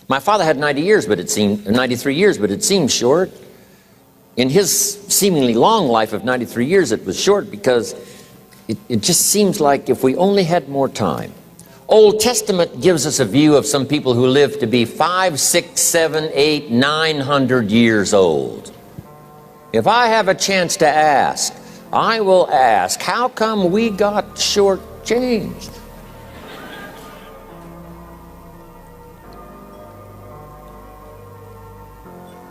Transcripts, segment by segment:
My father had 93 years, but it seemed short. In his seemingly long life of 93 years, it was short because it just seems like if we only had more time. Old Testament gives us a view of some people who live to be 500, 600, 700, 800, 900 years old. If I have a chance to ask, I will ask, how come we got shortchanged?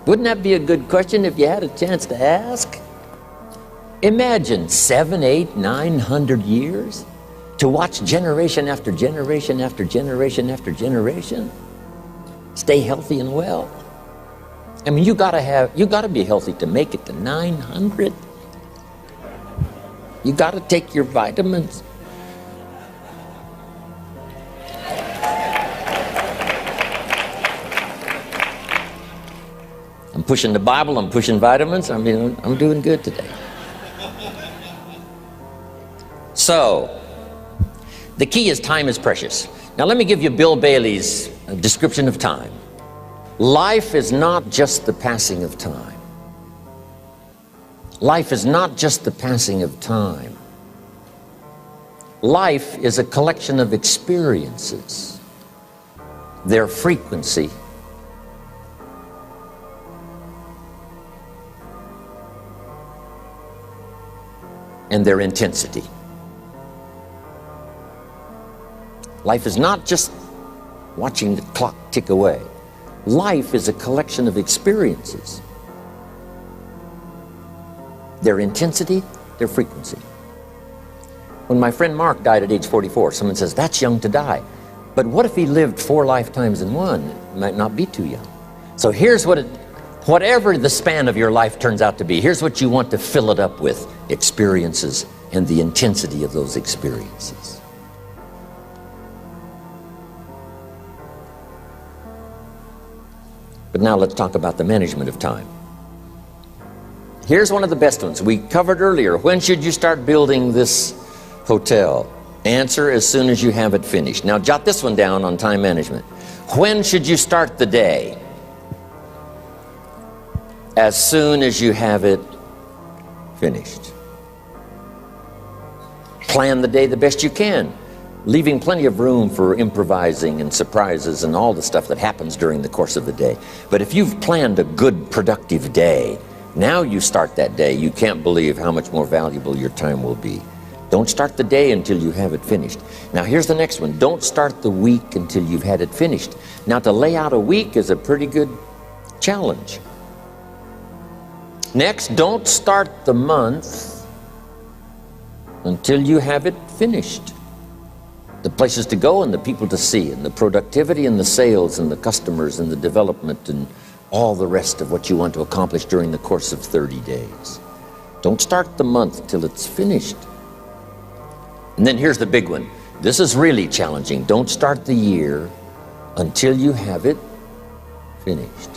Wouldn't that be a good question if you had a chance to ask? Imagine 700, 800, 900 years to watch generation after generation after generation after generation stay healthy and well. I mean, you gotta be healthy to make it to 900. You gotta take your vitamins. I'm pushing the Bible, I'm pushing vitamins. I mean, I'm doing good today. So, the key is time is precious. Now let me give you Bill Bailey's description of time. Life is not just the passing of time. Life is not just the passing of time. Life is a collection of experiences, their frequency, and their intensity. Life is not just watching the clock tick away. Life is a collection of experiences, their intensity, their frequency. When my friend Mark died at age 44, someone says, that's young to die. But what if he lived 4 lifetimes in one? It might not be too young. So here's whatever the span of your life turns out to be, here's what you want to fill it up with: experiences and the intensity of those experiences. But now let's talk about the management of time. Here's one of the best ones. We covered earlier, when should you start building this hotel? Answer: as soon as you have it finished. Now jot this one down on time management. When should you start the day? As soon as you have it finished. Plan the day the best you can, leaving plenty of room for improvising and surprises and all the stuff that happens during the course of the day. But if you've planned a good, productive day, now you start that day, you can't believe how much more valuable your time will be. Don't start the day until you have it finished. Now here's the next one. Don't start the week until you've had it finished. Now to lay out a week is a pretty good challenge. Next, don't start the month until you have it finished. The places to go and the people to see and the productivity and the sales and the customers and the development and all the rest of what you want to accomplish during the course of 30 days. Don't start the month till it's finished. And then here's the big one. This is really challenging. Don't start the year until you have it finished.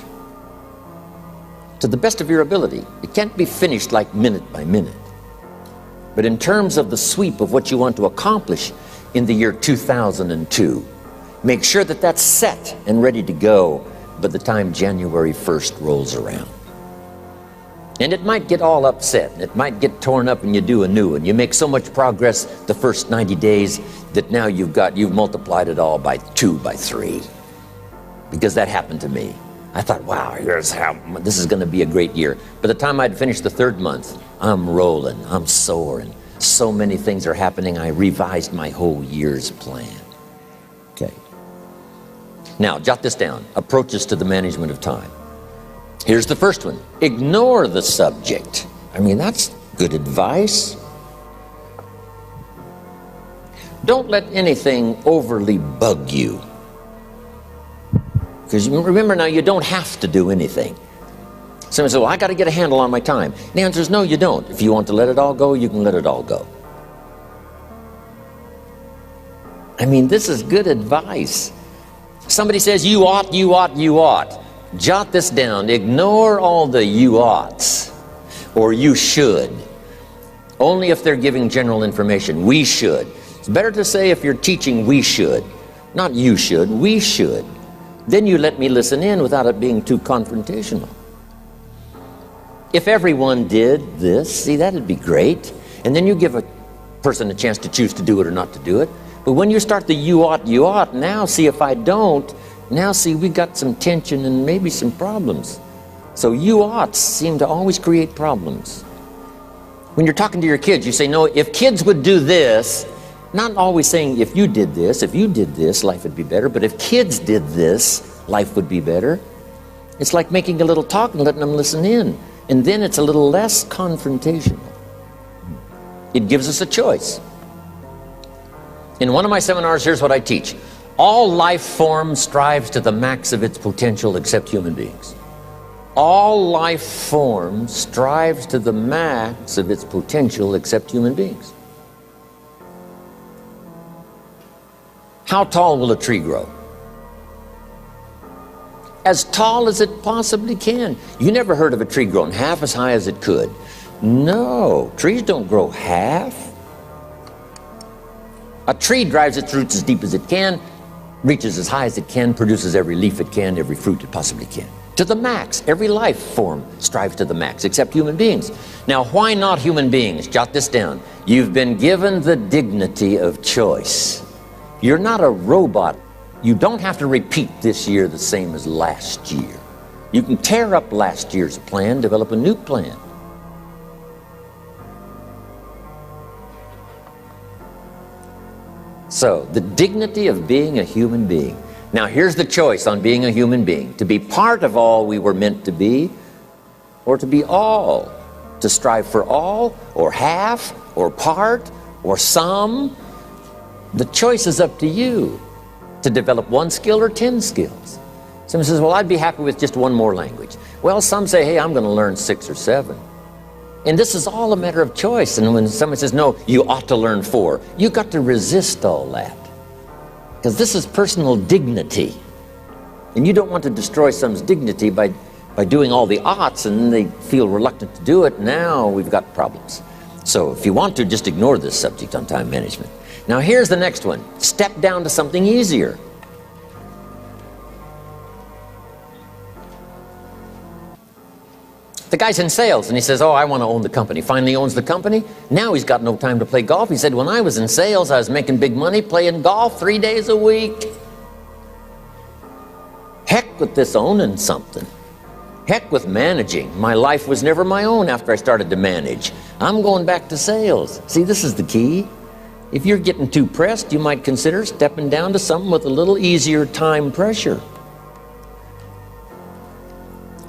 To the best of your ability. It can't be finished like minute by minute. But in terms of the sweep of what you want to accomplish in the year 2002, make sure that that's set and ready to go by the time January 1st rolls around. And it might get all upset, and it might get torn up and you do a new one. You make so much progress the first 90 days that now you've multiplied it all by 2, by 3. Because that happened to me. I thought, wow, this is going to be a great year. By the time I'd finished the 3rd month, I'm rolling, I'm soaring. So many things are happening, I revised my whole year's plan. Okay. Now, jot this down. Approaches to the management of time. Here's the first one. Ignore the subject. I mean, that's good advice. Don't let anything overly bug you. Because remember now, you don't have to do anything. Someone says, well, I got to get a handle on my time. The answer is no, you don't. If you want to let it all go, you can let it all go. I mean, this is good advice. Somebody says, you ought, you ought, you ought. Jot this down. Ignore all the you oughts or you should. Only if they're giving general information. We should. It's better to say if you're teaching, we should. Not you should, we should. Then you let me listen in without it being too confrontational. If everyone did this, see, that'd be great. And then you give a person a chance to choose to do it or not to do it. But when you start the you ought, now see if I don't, now see we got some tension and maybe some problems. So you oughts seem to always create problems. When you're talking to your kids, you say, no, if kids would do this, not always saying if you did this, life would be better, but if kids did this, life would be better. It's like making a little talk and letting them listen in. And then it's a little less confrontational. It gives us a choice. In one of my seminars, here's what I teach. All life form strives to the max of its potential except human beings. All life form strives to the max of its potential except human beings. How tall will a tree grow? As tall as it possibly can. You never heard of a tree growing half as high as it could. No, trees don't grow half. A tree drives its roots as deep as it can, reaches as high as it can, produces every leaf it can, every fruit it possibly can. To the max. Every life form strives to the max, except human beings. Now, why not human beings? Jot this down. You've been given the dignity of choice. You're not a robot. You don't have to repeat this year the same as last year. You can tear up last year's plan, develop a new plan. So, the dignity of being a human being. Now, here's the choice on being a human being. To be part of all we were meant to be, or to be all. To strive for all, or half, or part, or some. The choice is up to you. To develop one skill or 10 skills. Someone says, well, I'd be happy with just one more language. Well, some say, hey, I'm going to learn 6 or 7. And this is all a matter of choice. And when someone says, no, you ought to learn 4, you've got to resist all that. Because this is personal dignity. And you don't want to destroy someone's dignity by doing all the oughts, and then they feel reluctant to do it. Now we've got problems. So if you want to, just ignore this subject on time management. Now here's the next one. Step down to something easier. The guy's in sales and he says, oh, I want to own the company. Finally owns the company. Now he's got no time to play golf. He said, when I was in sales, I was making big money playing golf 3 days a week. Heck with this owning something. Heck with managing. My life was never my own after I started to manage. I'm going back to sales. See, this is the key. If you're getting too pressed, you might consider stepping down to something with a little easier time pressure.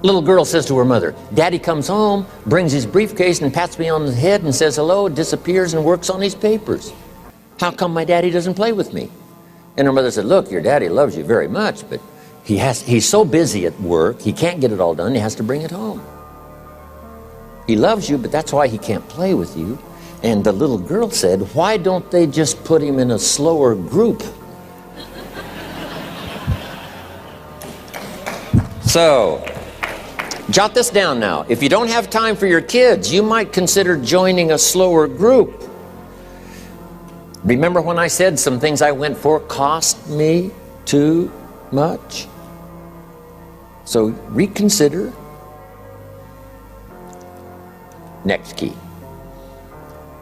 Little girl says to her mother, Daddy comes home, brings his briefcase and pats me on the head and says hello, disappears and works on his papers. How come my daddy doesn't play with me? And her mother said, look, your daddy loves you very much, but he's so busy at work, he can't get it all done, he has to bring it home. He loves you, but that's why he can't play with you. And the little girl said, why don't they just put him in a slower group? So, jot this down now. If you don't have time for your kids, you might consider joining a slower group. Remember when I said some things I went for cost me too much? So reconsider. Next key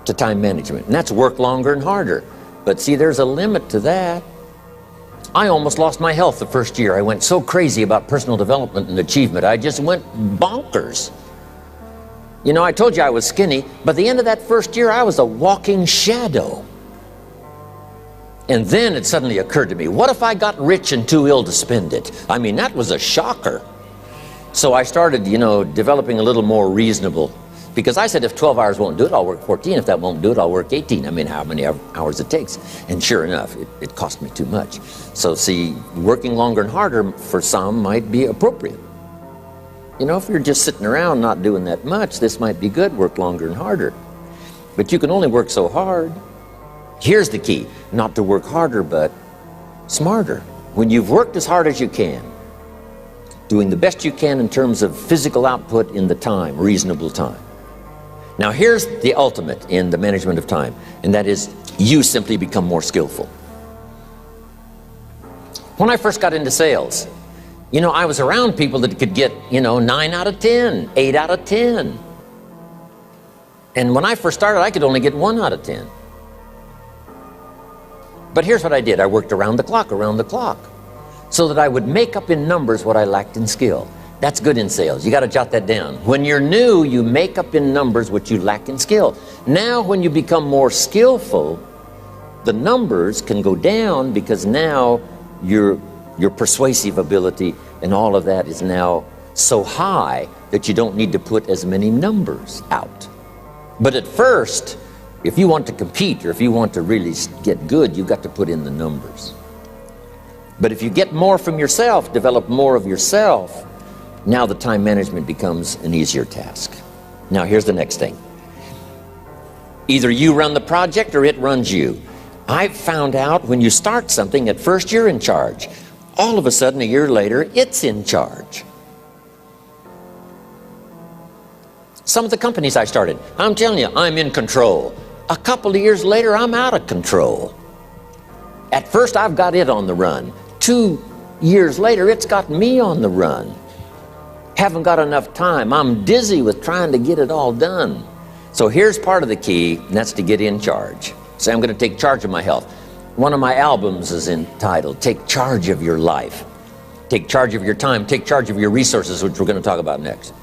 to time management, and that's work longer and harder. But see, there's a limit to that. I almost lost my health the first year. I went so crazy about personal development and achievement. I just went bonkers. You know, I told you I was skinny, but at the end of that first year, I was a walking shadow. And then it suddenly occurred to me, what if I got rich and too ill to spend it? I mean, that was a shocker. So I started, you know, developing a little more reasonable. Because I said, if 12 hours won't do it, I'll work 14. If that won't do it, I'll work 18. I mean, how many hours it takes. And sure enough, it cost me too much. So see, working longer and harder for some might be appropriate. You know, if you're just sitting around not doing that much, this might be good, work longer and harder. But you can only work so hard. Here's the key, not to work harder, but smarter. When you've worked as hard as you can, doing the best you can in terms of physical output in the time, reasonable time. Now here's the ultimate in the management of time, and that is you simply become more skillful. When I first got into sales, You know, I was around people that could get, 9 out of 10, 8 out of 10. And when I first started, I could only get 1 out of 10. But here's what I did. I worked around the clock, so that I would make up in numbers what I lacked in skill. That's good in sales. You got to jot that down. When you're new, you make up in numbers what you lack in skill. Now, when you become more skillful, the numbers can go down because now your persuasive ability and all of that is now so high that you don't need to put as many numbers out. But at first, if you want to compete or if you want to really get good, you've got to put in the numbers. But if you get more from yourself, develop more of yourself, now the time management becomes an easier task. Now here's the next thing. Either you run the project or it runs you. I've found out when you start something, at first you're in charge. All of a sudden, a year later, it's in charge. Some of the companies I started, I'm telling you, I'm in control. A couple of years later, I'm out of control. At first, I've got it on the run. 2 years later, it's got me on the run. Haven't got enough time. I'm dizzy with trying to get it all done. So here's part of the key, and that's to get in charge. Say, I'm going to take charge of my health. One of my albums is entitled, Take Charge of Your Life. Take charge of your time. Take charge of your resources, which we're going to talk about next.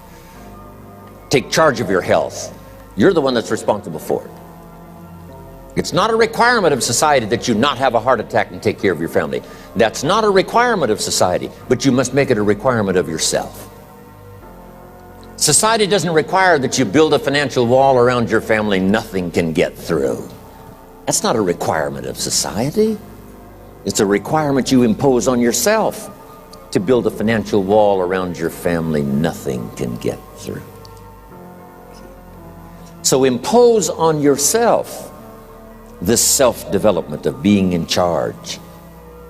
Take charge of your health. You're the one that's responsible for it. It's not a requirement of society that you not have a heart attack and take care of your family. That's not a requirement of society, but you must make it a requirement of yourself. Society doesn't require that you build a financial wall around your family nothing can get through. That's not a requirement of society. It's a requirement you impose on yourself to build a financial wall around your family nothing can get through. So impose on yourself this self-development of being in charge,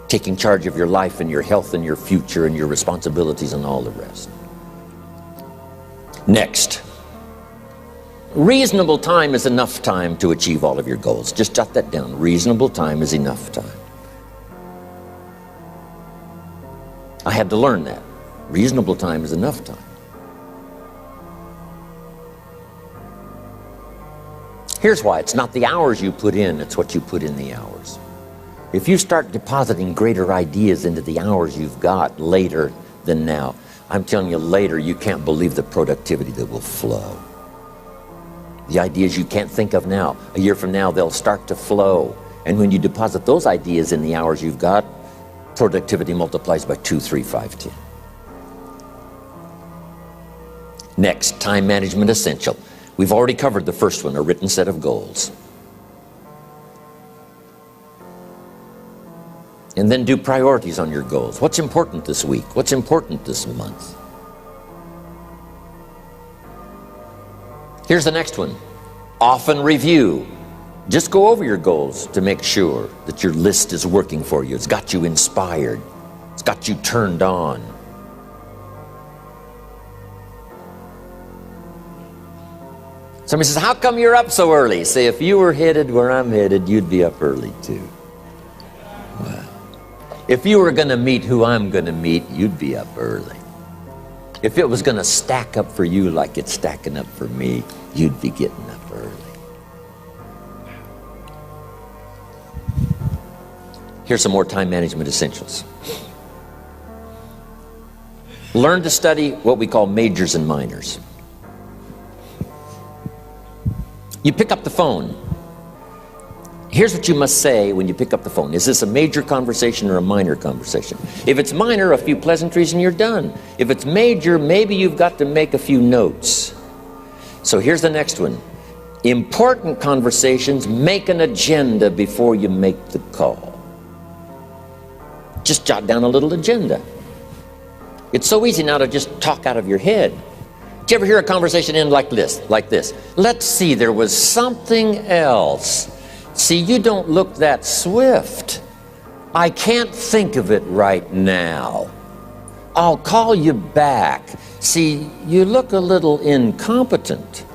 taking charge of your life and your health and your future and your responsibilities and all the rest. Next, reasonable time is enough time to achieve all of your goals. Just jot that down. Reasonable time is enough time. I had to learn that. Reasonable time is enough time. Here's why. It's not the hours you put in, it's what you put in the hours. If you start depositing greater ideas into the hours you've got later than now, I'm telling you later, you can't believe the productivity that will flow. The ideas you can't think of now, a year from now, they'll start to flow. And when you deposit those ideas in the hours you've got, productivity multiplies by 2, 3, 5, 10. Next, time management essential. We've already covered the first one, a written set of goals. And then do priorities on your goals. What's important this week? What's important this month? Here's the next one. Often review. Just go over your goals to make sure that your list is working for you. It's got you inspired. It's got you turned on. Somebody says, how come you're up so early? Say, if you were headed where I'm headed, you'd be up early too. Well, if you were going to meet who I'm going to meet, you'd be up early. If it was going to stack up for you like it's stacking up for me, you'd be getting up early. Here's some more time management essentials. Learn to study what we call majors and minors. You pick up the phone. Here's what you must say when you pick up the phone. Is this a major conversation or a minor conversation? If it's minor, a few pleasantries and you're done. If it's major, maybe you've got to make a few notes. So here's the next one. Important conversations, make an agenda before you make the call. Just jot down a little agenda. It's so easy now to just talk out of your head. Did you ever hear a conversation end like this? Let's see, there was something else. See, you don't look that swift. I can't think of it right now. I'll call you back. See, you look a little incompetent.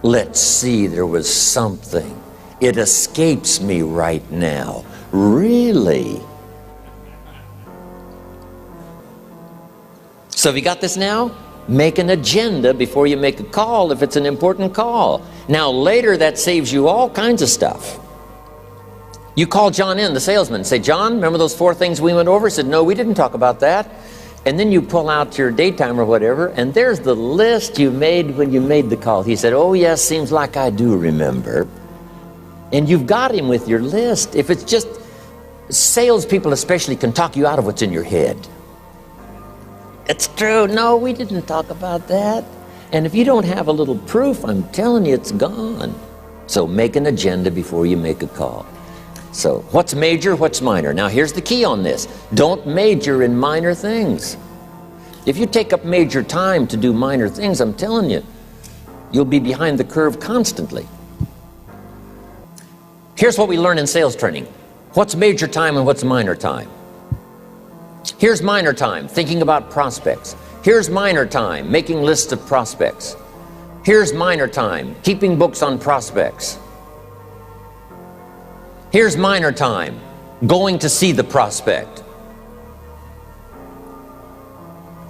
Let's see, there was something. It escapes me right now. Really? So have you got this now? Make an agenda before you make a call if it's an important call. Now later that saves you all kinds of stuff. You call John in, the salesman, say, John, remember those 4 things we went over? He said, no, we didn't talk about that. And then you pull out your daytime or whatever, and there's the list you made when you made the call. He said, oh yes, seems like I do remember. And you've got him with your list. If it's just, salespeople especially can talk you out of what's in your head. It's true. No, we didn't talk about that. And if you don't have a little proof, I'm telling you, it's gone. So make an agenda before you make a call. So what's major, what's minor? Now here's the key on this. Don't major in minor things. If you take up major time to do minor things, I'm telling you, you'll be behind the curve constantly. Here's what we learn in sales training. What's major time and what's minor time? Here's minor time, thinking about prospects. Here's minor time, making lists of prospects. Here's minor time, keeping books on prospects. Here's minor time, going to see the prospect.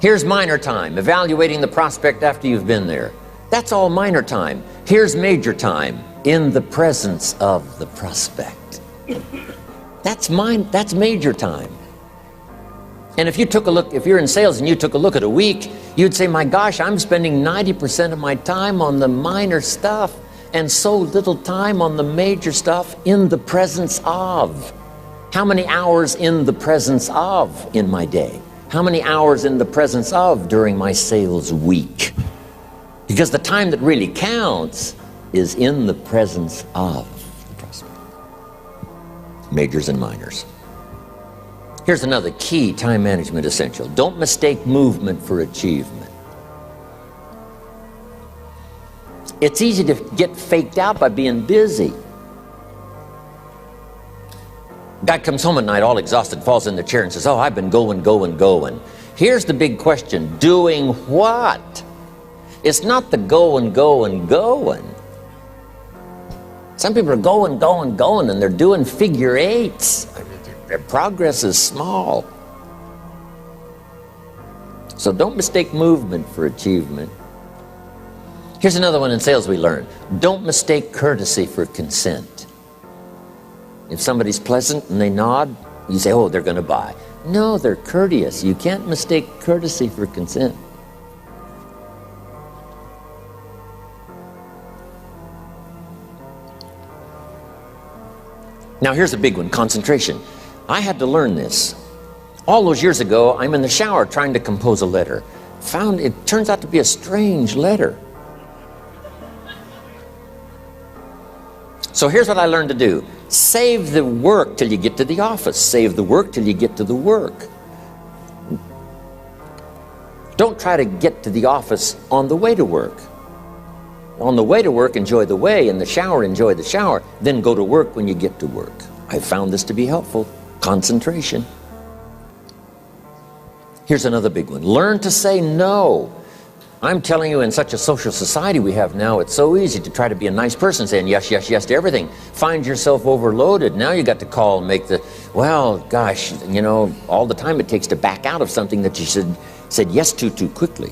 Here's minor time, evaluating the prospect after you've been there. That's all minor time. Here's major time, in the presence of the prospect. That's major time. And if you took a look, if you're in sales and you took a look at a week, you'd say, my gosh, I'm spending 90% of my time on the minor stuff and so little time on the major stuff in the presence of. How many hours in the presence of in my day? How many hours in the presence of during my sales week? Because the time that really counts is in the presence of the prospect. Majors and minors. Here's another key time management essential. Don't mistake movement for achievement. It's easy to get faked out by being busy. Guy comes home at night all exhausted, falls in the chair and says, oh, I've been going. Here's the big question. Doing what? It's not the going. Some people are going, and they're doing figure eights. Their progress is small. So don't mistake movement for achievement. Here's another one in sales we learned. Don't mistake courtesy for consent. If somebody's pleasant and they nod, you say, oh, they're going to buy. No, they're courteous. You can't mistake courtesy for consent. Now here's a big one, concentration. I had to learn this. All those years ago, I'm in the shower trying to compose a letter. Found it turns out to be a strange letter. So here's what I learned to do. Save the work till you get to the office. Save the work till you get to the work. Don't try to get to the office on the way to work. On the way to work, enjoy the way. In the shower, enjoy the shower. Then go to work when you get to work. I found this to be helpful. Concentration. Here's another big one. Learn to say no. I'm telling you, in such a social society we have now, it's so easy to try to be a nice person, saying yes to everything. Find yourself overloaded. Now you got to call and make the, well, gosh, you know, all the time it takes to back out of something that you said yes to too quickly.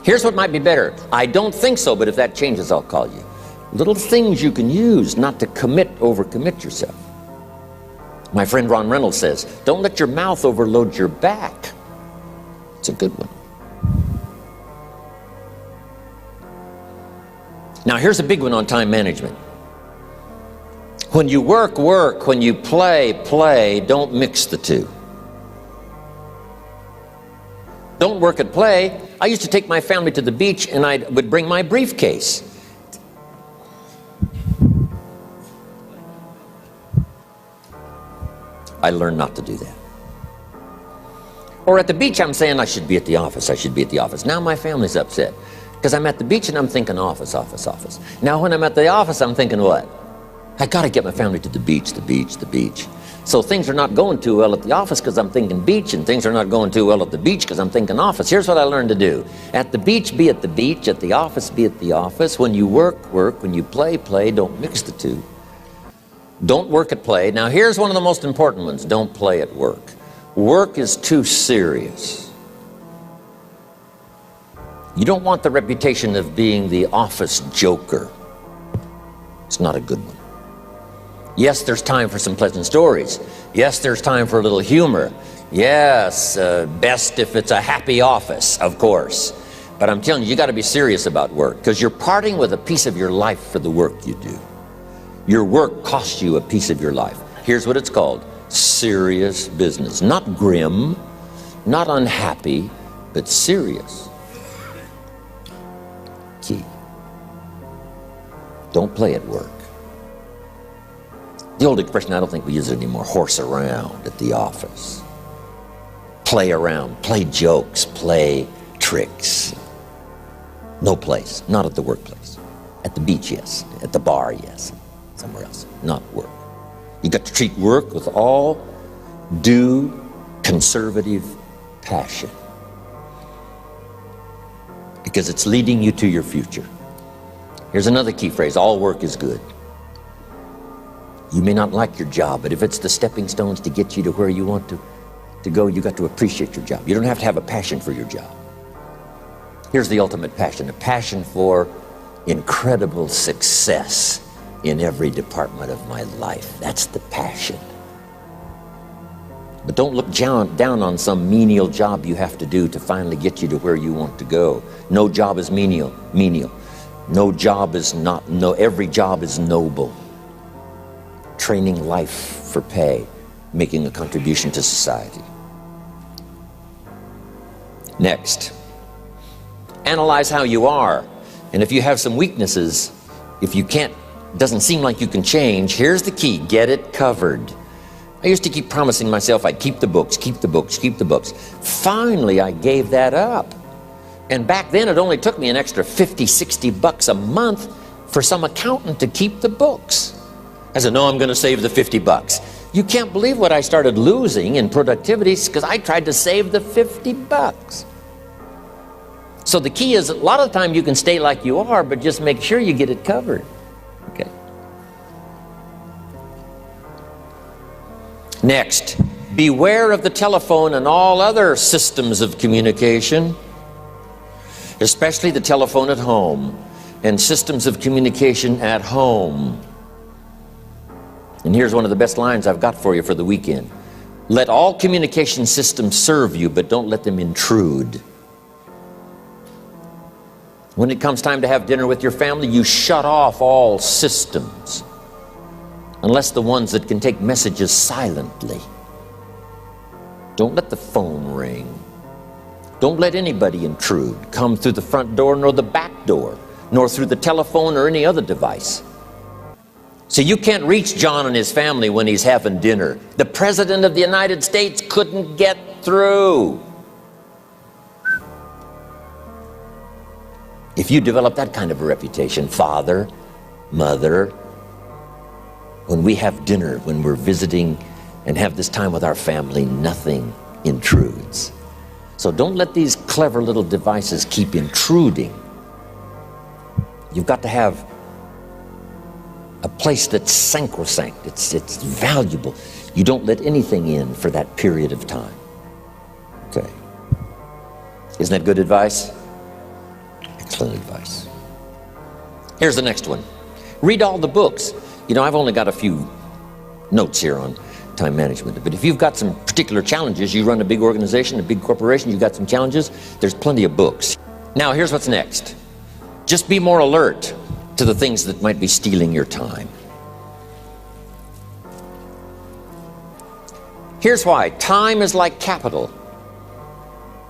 Here's what might be better. I don't think so, but if that changes, I'll call you. Little things you can use not to overcommit yourself. My friend Ron Reynolds says, don't let your mouth overload your back. It's a good one. Now here's a big one on time management. When you work, work. When you play, play. Don't mix the two. Don't work and play. I used to take my family to the beach and I would bring my briefcase. I learned not to do that. Or at the beach, I'm saying I should be at the office. I should be at the office. Now my family's upset because I'm at the beach and I'm thinking office. Now when I'm at the office, I'm thinking what? I got to get my family to the beach. So things are not going too well at the office because I'm thinking beach, and things are not going too well at the beach because I'm thinking office. Here's what I learned to do. At the beach, be at the beach. At the office, be at the office. When you work, work. When you play, play. Don't mix the two. Don't work at play. Now here's one of the most important ones. Don't play at work. Work is too serious. You don't want the reputation of being the office joker. It's not a good one. Yes, there's time for some pleasant stories. Yes, there's time for a little humor. Yes, best if it's a happy office, of course. But I'm telling you, you got to be serious about work, because you're parting with a piece of your life for the work you do. Your work costs you a piece of your life. Here's what it's called: serious business. Not grim, not unhappy, but serious. Key. Don't play at work. The old expression, I don't think we use it anymore, horse around at the office. Play around, play jokes, play tricks. No place, not at the workplace. At the beach, yes. At the bar, yes. Somewhere else, not work. You got to treat work with all due conservative passion, because it's leading you to your future. Here's another key phrase: all work is good. You may not like your job, but if it's the stepping stones to get you to where you want to go, you got to appreciate your job. You don't have to have a passion for your job. Here's the ultimate passion: a passion for incredible success in every department of my life. That's the passion. But don't look down on some menial job you have to do to finally get you to where you want to go. No job is menial. No job is not, no, every job is noble. Training life for pay, making a contribution to society. Next, analyze how you are. And if you have some weaknesses, if you can't, doesn't seem like you can change, here's the key: get it covered. I used to keep promising myself I'd keep the books, keep the books, keep the books. Finally, I gave that up. And back then, it only took me an extra 50, 60 bucks a month for some accountant to keep the books. I said, no, I'm going to save the 50 bucks. You can't believe what I started losing in productivity because I tried to save the 50 bucks. So the key is, a lot of the time you can stay like you are, but just make sure you get it covered. Okay. Next, beware of the telephone and all other systems of communication, especially the telephone at home and systems of communication at home. And here's one of the best lines I've got for you for the weekend: let all communication systems serve you, but don't let them intrude. When it comes time to have dinner with your family, you shut off all systems, unless the ones that can take messages silently. Don't let the phone ring. Don't let anybody intrude, come through the front door nor the back door, nor through the telephone or any other device. So you can't reach John and his family when he's having dinner. The President of the United States couldn't get through. If you develop that kind of a reputation, father, mother, when we have dinner, when we're visiting and have this time with our family, nothing intrudes. So don't let these clever little devices keep intruding. You've got to have a place that's sacrosanct, it's valuable. You don't let anything in for that period of time. Okay. Isn't that good advice? Excellent advice. Here's the next one. Read all the books. You know, I've only got a few notes here on time management, but if you've got some particular challenges, you run a big organization, a big corporation, you've got some challenges, there's plenty of books. Now, here's what's next. Just be more alert to the things that might be stealing your time. Here's why. Time is like capital.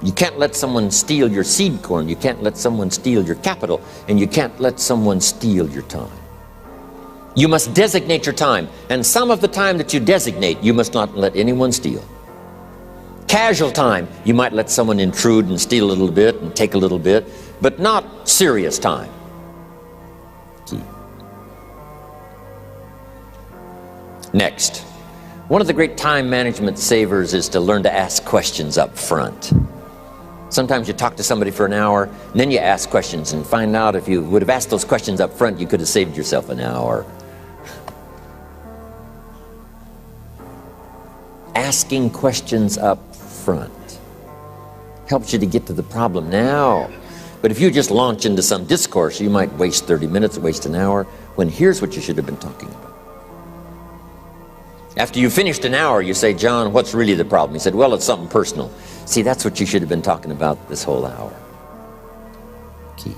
You can't let someone steal your seed corn. You can't let someone steal your capital. And you can't let someone steal your time. You must designate your time. And some of the time that you designate, you must not let anyone steal. Casual time, you might let someone intrude and steal a little bit and take a little bit, but not serious time. Key. Next, one of the great time management savers is to learn to ask questions up front. Sometimes you talk to somebody for an hour, and then you ask questions and find out if you would have asked those questions up front, you could have saved yourself an hour. Asking questions up front helps you to get to the problem now. But if you just launch into some discourse, you might waste 30 minutes, waste an hour, when here's what you should have been talking about. After you finished an hour, you say, John, what's really the problem? He said, well, it's something personal. See, that's what you should have been talking about this whole hour. Key.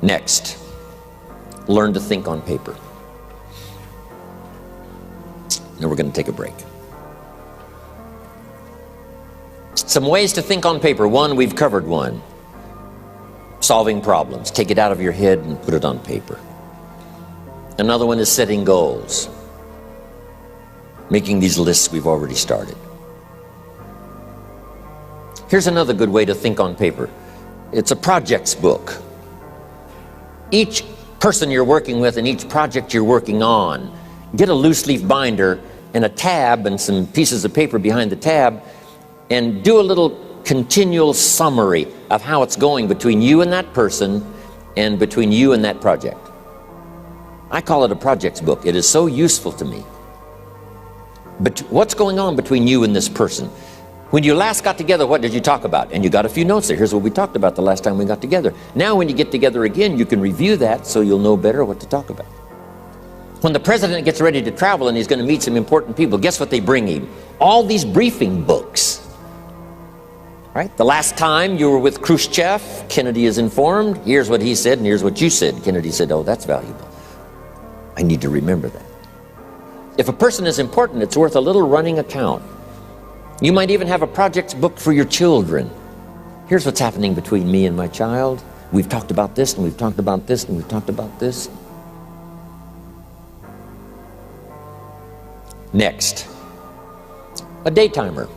Next, learn to think on paper. Now we're going to take a break. Some ways to think on paper. One, we've covered one. Solving problems. Take it out of your head and put it on paper. Another one is setting goals. Making these lists we've already started. Here's another good way to think on paper. It's a projects book. Each person you're working with and each project you're working on, get a loose leaf binder and a tab and some pieces of paper behind the tab, and do a little continual summary of how it's going between you and that person and between you and that project. I call it a projects book. It is so useful to me. But what's going on between you and this person? When you last got together, what did you talk about? And you got a few notes there. Here's what we talked about the last time we got together. Now when you get together again, you can review that so you'll know better what to talk about. When the president gets ready to travel and he's going to meet some important people, guess what they bring him? All these briefing books. Right? The last time you were with Khrushchev, Kennedy is informed. Here's what he said and here's what you said. Kennedy said, oh, that's valuable. I need to remember that. If a person is important, it's worth a little running account. You might even have a projects book for your children. Here's what's happening between me and my child. We've talked about this, and we've talked about this, and we've talked about this. Next, a day timer.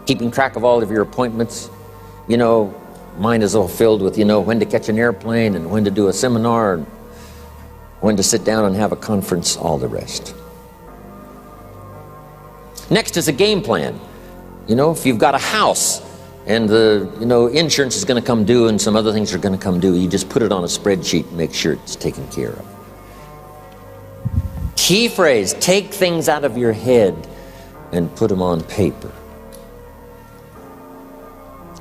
Keeping track of all of your appointments. You know, mine is all filled with, when to catch an airplane and when to do a seminar, and when to sit down and have a conference, all the rest. Next is a game plan. If you've got a house and the insurance is going to come due and some other things are going to come due, you just put it on a spreadsheet and make sure it's taken care of. Key phrase, take things out of your head and put them on paper.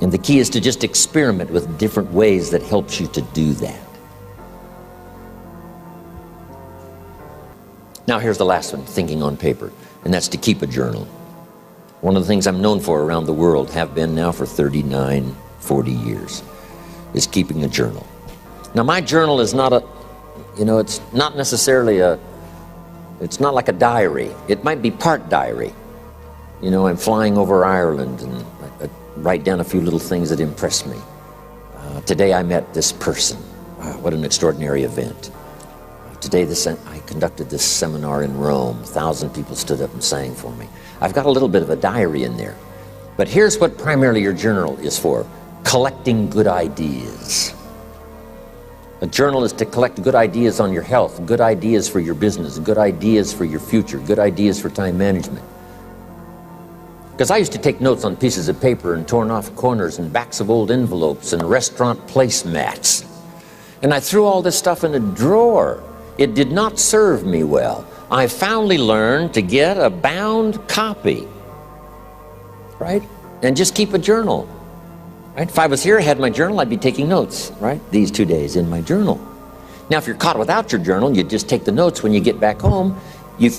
And the key is to just experiment with different ways that helps you to do that. Now here's the last one, thinking on paper, and that's to keep a journal. One of the things I'm known for around the world, have been now for 39, 40 years, is keeping a journal. Now my journal is not it's not necessarily it's not like a diary. It might be part diary. I'm flying over Ireland and I write down a few little things that impress me. Today I met this person. What an extraordinary event. Today I conducted this seminar in Rome. 1,000 people stood up and sang for me. I've got a little bit of a diary in there. But here's what primarily your journal is for. Collecting good ideas. A journal is to collect good ideas on your health, good ideas for your business, good ideas for your future, good ideas for time management. Because I used to take notes on pieces of paper and torn off corners and backs of old envelopes and restaurant placemats. And I threw all this stuff in a drawer. It did not serve me well. I finally learned to get a bound copy, right? And just keep a journal, right? If I was here, I had my journal, I'd be taking notes, right? These 2 days in my journal. Now, if you're caught without your journal, you just take the notes when you get back home. You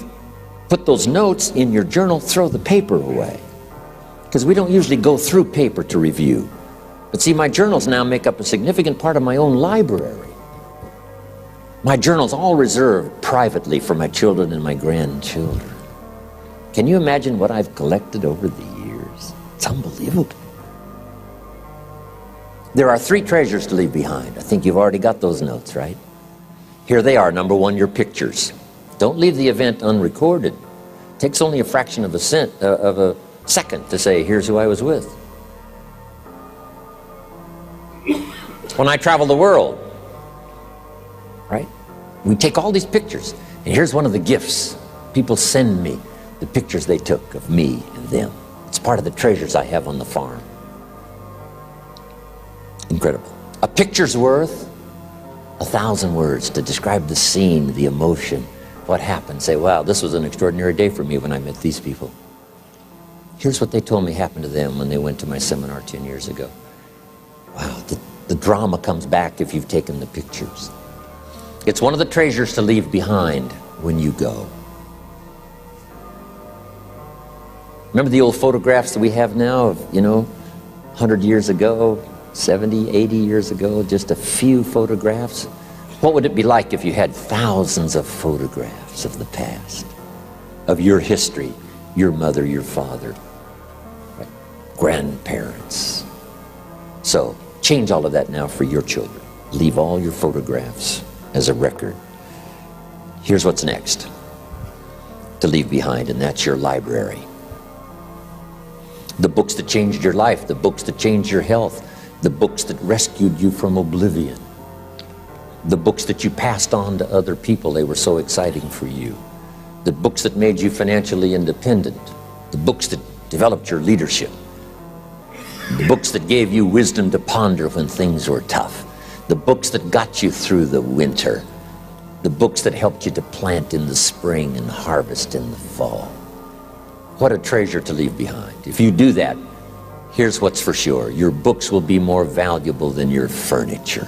put those notes in your journal, throw the paper away. Because we don't usually go through paper to review. But see, my journals now make up a significant part of my own library. My journal's all reserved privately for my children and my grandchildren. Can you imagine what I've collected over the years? It's unbelievable. There are 3 treasures to leave behind. I think you've already got those notes, right? Here they are. Number 1, your pictures. Don't leave the event unrecorded. It takes only a fraction of a second to say, here's who I was with. When I travel the world, right? We take all these pictures, and here's one of the gifts. People send me the pictures they took of me and them. It's part of the treasures I have on the farm. Incredible. A picture's worth 1,000 words to describe the scene, the emotion, what happened. Say, wow, this was an extraordinary day for me when I met these people. Here's what they told me happened to them when they went to my seminar 10 years ago. Wow. The drama comes back if you've taken the pictures. It's one of the treasures to leave behind when you go. Remember the old photographs that we have now of, 100 years ago, 70, 80 years ago, just a few photographs? What would it be like if you had thousands of photographs of the past, of your history, your mother, your father, grandparents? So change all of that now for your children. Leave all your photographs as a record. Here's what's next to leave behind, and that's your library. The books that changed your life, the books that changed your health, the books that rescued you from oblivion, the books that you passed on to other people, they were so exciting for you, the books that made you financially independent, the books that developed your leadership, the books that gave you wisdom to ponder when things were tough, the books that got you through the winter, the books that helped you to plant in the spring and harvest in the fall. What a treasure to leave behind. If you do that, here's what's for sure. Your books will be more valuable than your furniture.